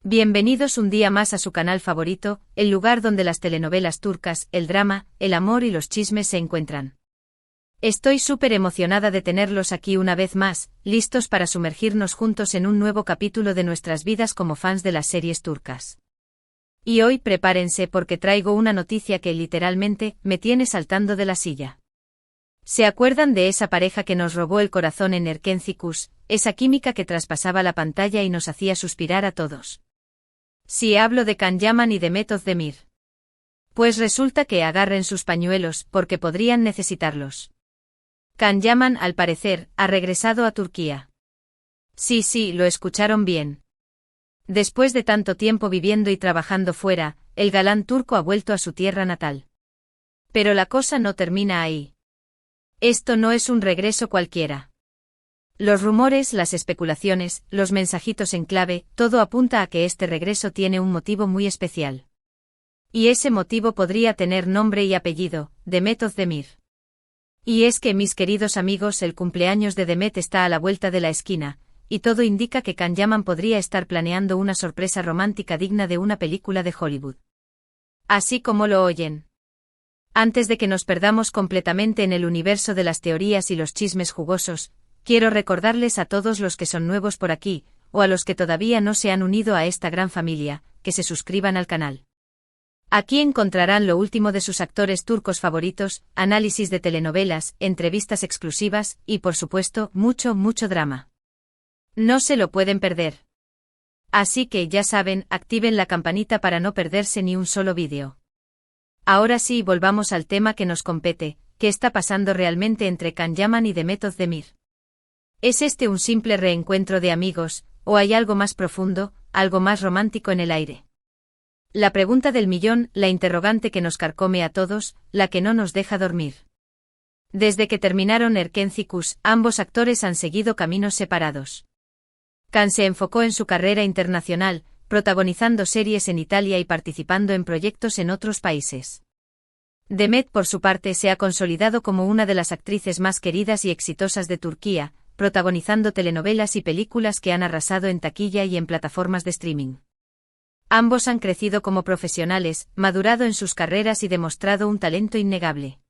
Bienvenidos un día más a su canal favorito, el lugar donde las telenovelas turcas, el drama, el amor y los chismes se encuentran. Estoy súper emocionada de tenerlos aquí una vez más, listos para sumergirnos juntos en un nuevo capítulo de nuestras vidas como fans de las series turcas. Y hoy prepárense porque traigo una noticia que literalmente me tiene saltando de la silla. ¿Se acuerdan de esa pareja que nos robó el corazón en Erkenci-Kuş, esa química que traspasaba la pantalla y nos hacía suspirar a todos? Sí, hablo de Can Yaman y Demet Özdemir. Pues resulta que agarren sus pañuelos porque podrían necesitarlos. Can Yaman, al parecer, ha regresado a Turquía. Sí, lo escucharon bien. Después de tanto tiempo viviendo y trabajando fuera, el galán turco ha vuelto a su tierra natal. Pero la cosa no termina ahí. Esto no es un regreso cualquiera. Los rumores, las especulaciones, los mensajitos en clave, todo apunta a que este regreso tiene un motivo muy especial. Y ese motivo podría tener nombre y apellido, Demet Özdemir. Y es que, mis queridos amigos, el cumpleaños de Demet está a la vuelta de la esquina, y todo indica que Can Yaman podría estar planeando una sorpresa romántica digna de una película de Hollywood. Así como lo oyen. Antes de que nos perdamos completamente en el universo de las teorías y los chismes jugosos, quiero recordarles a todos los que son nuevos por aquí, o a los que todavía no se han unido a esta gran familia, que se suscriban al canal. Aquí encontrarán lo último de sus actores turcos favoritos, análisis de telenovelas, entrevistas exclusivas y, por supuesto, mucho drama. No se lo pueden perder. Así que, ya saben, activen la campanita para no perderse ni un solo vídeo. Ahora sí, volvamos al tema que nos compete, ¿qué está pasando realmente entre Can Yaman y Demet Özdemir? ¿Es este un simple reencuentro de amigos, o hay algo más profundo, algo más romántico en el aire? La pregunta del millón, la interrogante que nos carcome a todos, la que no nos deja dormir. Desde que terminaron Erkenci-Kuş, ambos actores han seguido caminos separados. Can se enfocó en su carrera internacional, protagonizando series en Italia y participando en proyectos en otros países. Demet, por su parte, se ha consolidado como una de las actrices más queridas y exitosas de Turquía, protagonizando telenovelas y películas que han arrasado en taquilla y en plataformas de streaming. Ambos han crecido como profesionales, madurado en sus carreras y demostrado un talento innegable.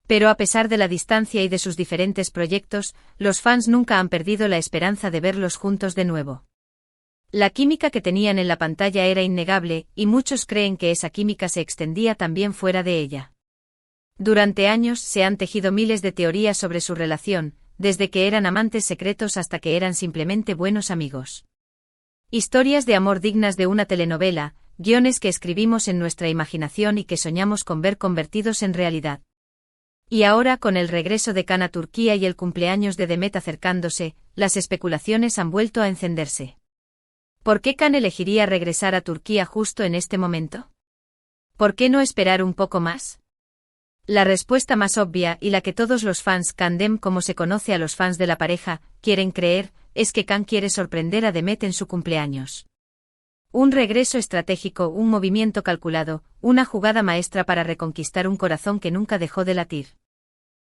Pero a pesar de la distancia y de sus diferentes proyectos, los fans nunca han perdido la esperanza de verlos juntos de nuevo. La química que tenían en la pantalla era innegable, y muchos creen que esa química se extendía también fuera de ella. Durante años se han tejido miles de teorías sobre su relación, desde que eran amantes secretos hasta que eran simplemente buenos amigos. Historias de amor dignas de una telenovela, guiones que escribimos en nuestra imaginación y que soñamos con ver convertidos en realidad. Y ahora, con el regreso de Can a Turquía y el cumpleaños de Demet acercándose, las especulaciones han vuelto a encenderse. ¿Por qué Can elegiría regresar a Turquía justo en este momento? ¿Por qué no esperar un poco más? La respuesta más obvia y la que todos los fans Candem, como se conoce a los fans de la pareja, quieren creer, es que Can quiere sorprender a Demet en su cumpleaños. Un regreso estratégico, un movimiento calculado, una jugada maestra para reconquistar un corazón que nunca dejó de latir.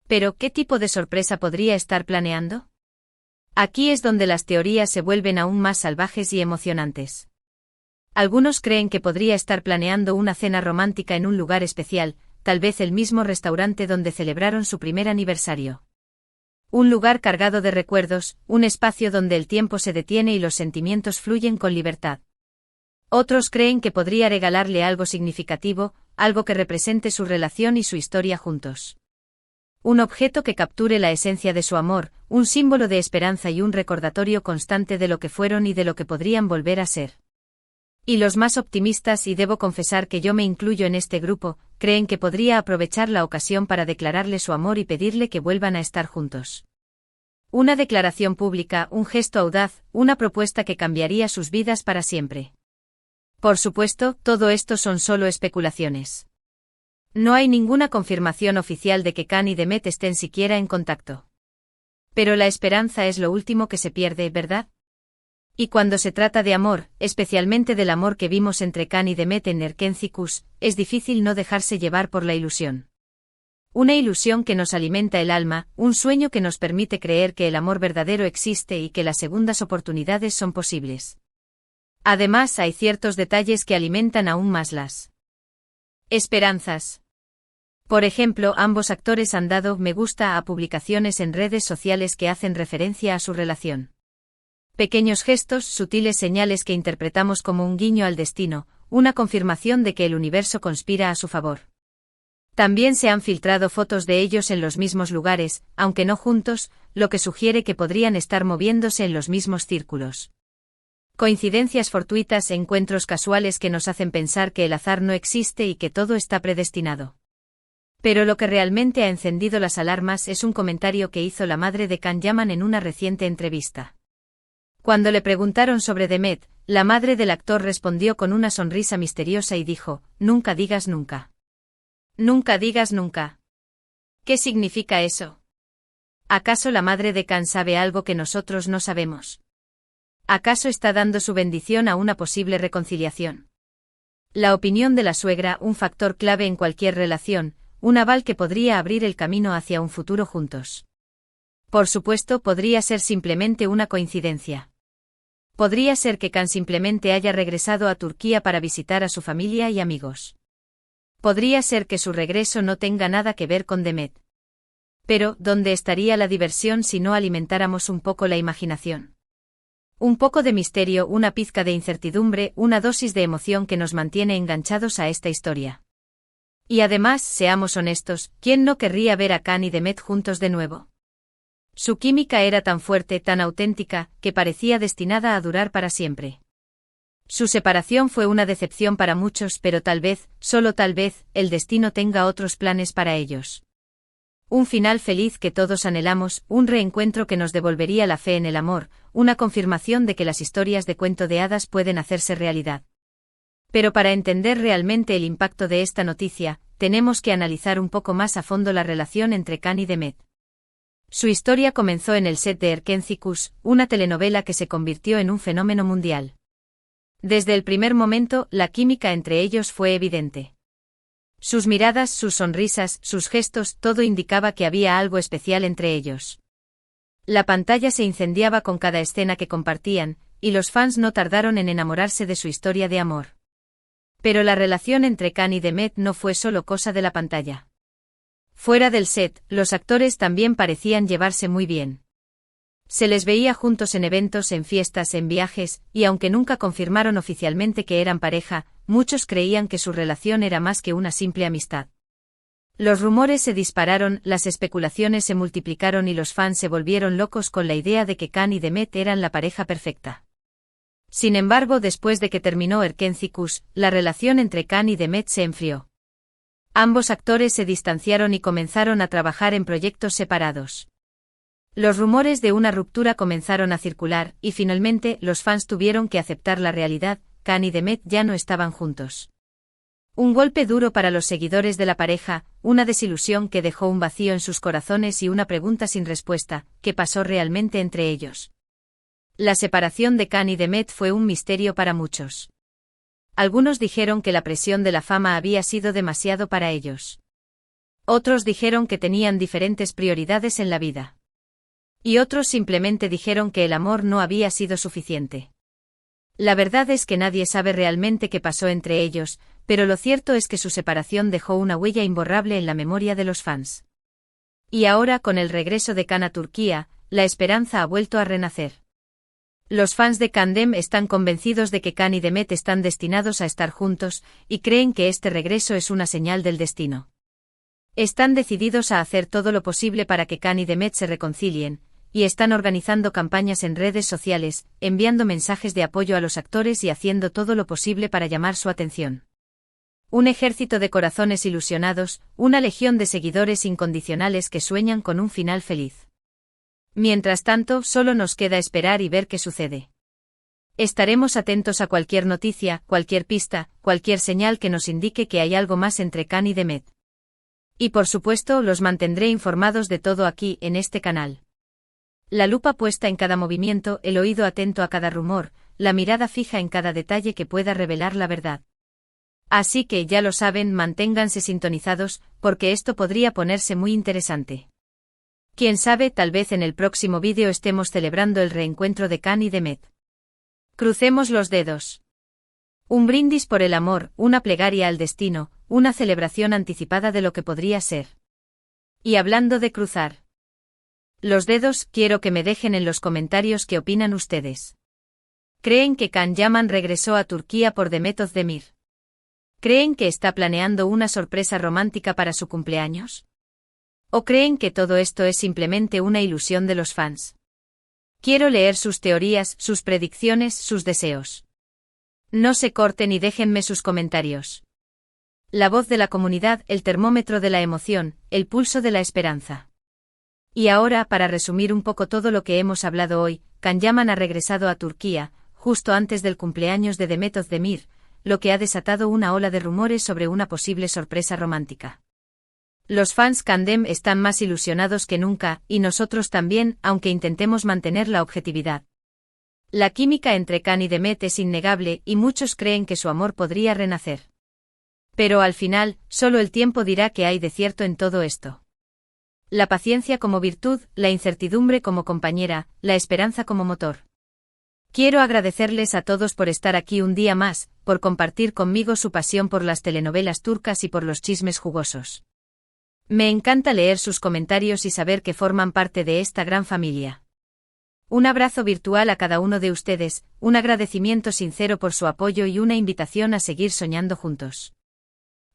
Pero, ¿qué tipo de sorpresa podría estar planeando? Aquí es donde las teorías se vuelven aún más salvajes y emocionantes. Algunos creen que podría estar planeando una cena romántica en un lugar especial, tal vez el mismo restaurante donde celebraron su primer aniversario. Un lugar cargado de recuerdos, un espacio donde el tiempo se detiene y los sentimientos fluyen con libertad. Otros creen que podría regalarle algo significativo, algo que represente su relación y su historia juntos. Un objeto que capture la esencia de su amor, un símbolo de esperanza y un recordatorio constante de lo que fueron y de lo que podrían volver a ser. Y los más optimistas, y debo confesar que yo me incluyo en este grupo, creen que podría aprovechar la ocasión para declararle su amor y pedirle que vuelvan a estar juntos. Una declaración pública, un gesto audaz, una propuesta que cambiaría sus vidas para siempre. Por supuesto, todo esto son solo especulaciones. No hay ninguna confirmación oficial de que Can y Demet estén siquiera en contacto. Pero la esperanza es lo último que se pierde, ¿verdad? Y cuando se trata de amor, especialmente del amor que vimos entre Can y Demet en Erkenci-Kuş, es difícil no dejarse llevar por la ilusión. Una ilusión que nos alimenta el alma, un sueño que nos permite creer que el amor verdadero existe y que las segundas oportunidades son posibles. Además, hay ciertos detalles que alimentan aún más las esperanzas. Por ejemplo, ambos actores han dado me gusta a publicaciones en redes sociales que hacen referencia a su relación. Pequeños gestos, sutiles señales que interpretamos como un guiño al destino, una confirmación de que el universo conspira a su favor. También se han filtrado fotos de ellos en los mismos lugares, aunque no juntos, lo que sugiere que podrían estar moviéndose en los mismos círculos. Coincidencias fortuitas, encuentros casuales que nos hacen pensar que el azar no existe y que todo está predestinado. Pero lo que realmente ha encendido las alarmas es un comentario que hizo la madre de Can Yaman en una reciente entrevista. Cuando le preguntaron sobre Demet, la madre del actor respondió con una sonrisa misteriosa y dijo: «Nunca digas nunca». Nunca digas nunca. ¿Qué significa eso? ¿Acaso la madre de Can sabe algo que nosotros no sabemos? ¿Acaso está dando su bendición a una posible reconciliación? La opinión de la suegra, un factor clave en cualquier relación, un aval que podría abrir el camino hacia un futuro juntos. Por supuesto, podría ser simplemente una coincidencia. Podría ser que Can simplemente haya regresado a Turquía para visitar a su familia y amigos. Podría ser que su regreso no tenga nada que ver con Demet. Pero, ¿dónde estaría la diversión si no alimentáramos un poco la imaginación? Un poco de misterio, una pizca de incertidumbre, una dosis de emoción que nos mantiene enganchados a esta historia. Y además, seamos honestos, ¿quién no querría ver a Can y Demet juntos de nuevo? Su química era tan fuerte, tan auténtica, que parecía destinada a durar para siempre. Su separación fue una decepción para muchos, pero tal vez, solo tal vez, el destino tenga otros planes para ellos. Un final feliz que todos anhelamos, un reencuentro que nos devolvería la fe en el amor, una confirmación de que las historias de cuento de hadas pueden hacerse realidad. Pero para entender realmente el impacto de esta noticia, tenemos que analizar un poco más a fondo la relación entre Can y Demet. Su historia comenzó en el set de Erkencikus, una telenovela que se convirtió en un fenómeno mundial. Desde el primer momento, la química entre ellos fue evidente. Sus miradas, sus sonrisas, sus gestos, todo indicaba que había algo especial entre ellos. La pantalla se incendiaba con cada escena que compartían, y los fans no tardaron en enamorarse de su historia de amor. Pero la relación entre Can y Demet no fue solo cosa de la pantalla. Fuera del set, los actores también parecían llevarse muy bien. Se les veía juntos en eventos, en fiestas, en viajes, y aunque nunca confirmaron oficialmente que eran pareja, muchos creían que su relación era más que una simple amistad. Los rumores se dispararon, las especulaciones se multiplicaron y los fans se volvieron locos con la idea de que Can y Demet eran la pareja perfecta. Sin embargo, después de que terminó Erkencikus, la relación entre Can y Demet se enfrió. Ambos actores se distanciaron y comenzaron a trabajar en proyectos separados. Los rumores de una ruptura comenzaron a circular, y finalmente, los fans tuvieron que aceptar la realidad: Can y Demet ya no estaban juntos. Un golpe duro para los seguidores de la pareja, una desilusión que dejó un vacío en sus corazones y una pregunta sin respuesta: ¿qué pasó realmente entre ellos? La separación de Can y Demet fue un misterio para muchos. Algunos dijeron que la presión de la fama había sido demasiado para ellos. Otros dijeron que tenían diferentes prioridades en la vida. Y otros simplemente dijeron que el amor no había sido suficiente. La verdad es que nadie sabe realmente qué pasó entre ellos, pero lo cierto es que su separación dejó una huella imborrable en la memoria de los fans. Y ahora, con el regreso de Can a Turquía, la esperanza ha vuelto a renacer. Los fans de Candem están convencidos de que Can y Demet están destinados a estar juntos, y creen que este regreso es una señal del destino. Están decididos a hacer todo lo posible para que Can y Demet se reconcilien, y están organizando campañas en redes sociales, enviando mensajes de apoyo a los actores y haciendo todo lo posible para llamar su atención. Un ejército de corazones ilusionados, una legión de seguidores incondicionales que sueñan con un final feliz. Mientras tanto, solo nos queda esperar y ver qué sucede. Estaremos atentos a cualquier noticia, cualquier pista, cualquier señal que nos indique que hay algo más entre Can y Demet. Y por supuesto, los mantendré informados de todo aquí, en este canal. La lupa puesta en cada movimiento, el oído atento a cada rumor, la mirada fija en cada detalle que pueda revelar la verdad. Así que ya lo saben, manténganse sintonizados, porque esto podría ponerse muy interesante. Quién sabe, tal vez en el próximo vídeo estemos celebrando el reencuentro de Can y Demet. Crucemos los dedos. Un brindis por el amor, una plegaria al destino, una celebración anticipada de lo que podría ser. Y hablando de cruzar los dedos, quiero que me dejen en los comentarios qué opinan ustedes. ¿Creen que Can Yaman regresó a Turquía por Demet Özdemir? ¿Creen que está planeando una sorpresa romántica para su cumpleaños? ¿O creen que todo esto es simplemente una ilusión de los fans? Quiero leer sus teorías, sus predicciones, sus deseos. No se corten y déjenme sus comentarios. La voz de la comunidad, el termómetro de la emoción, el pulso de la esperanza. Y ahora, para resumir un poco todo lo que hemos hablado hoy, Can Yaman ha regresado a Turquía, justo antes del cumpleaños de Demet Özdemir, lo que ha desatado una ola de rumores sobre una posible sorpresa romántica. Los fans Candem están más ilusionados que nunca, y nosotros también, aunque intentemos mantener la objetividad. La química entre Can y Demet es innegable y muchos creen que su amor podría renacer. Pero al final, solo el tiempo dirá qué hay de cierto en todo esto. La paciencia como virtud, la incertidumbre como compañera, la esperanza como motor. Quiero agradecerles a todos por estar aquí un día más, por compartir conmigo su pasión por las telenovelas turcas y por los chismes jugosos. Me encanta leer sus comentarios y saber que forman parte de esta gran familia. Un abrazo virtual a cada uno de ustedes, un agradecimiento sincero por su apoyo y una invitación a seguir soñando juntos.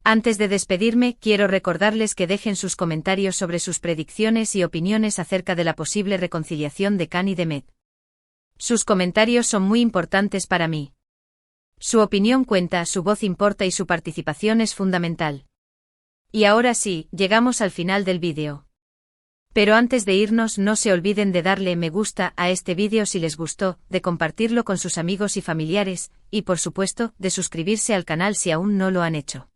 Antes de despedirme, quiero recordarles que dejen sus comentarios sobre sus predicciones y opiniones acerca de la posible reconciliación de Can y Demet. Sus comentarios son muy importantes para mí. Su opinión cuenta, su voz importa y su participación es fundamental. Y ahora sí, llegamos al final del vídeo. Pero antes de irnos, no se olviden de darle me gusta a este vídeo si les gustó, de compartirlo con sus amigos y familiares, y por supuesto, de suscribirse al canal si aún no lo han hecho.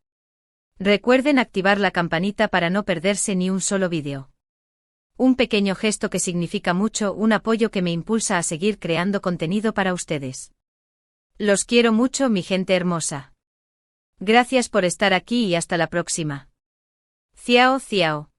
Recuerden activar la campanita para no perderse ni un solo vídeo. Un pequeño gesto que significa mucho, un apoyo que me impulsa a seguir creando contenido para ustedes. Los quiero mucho, mi gente hermosa. Gracias por estar aquí y hasta la próxima. Ciao, ciao.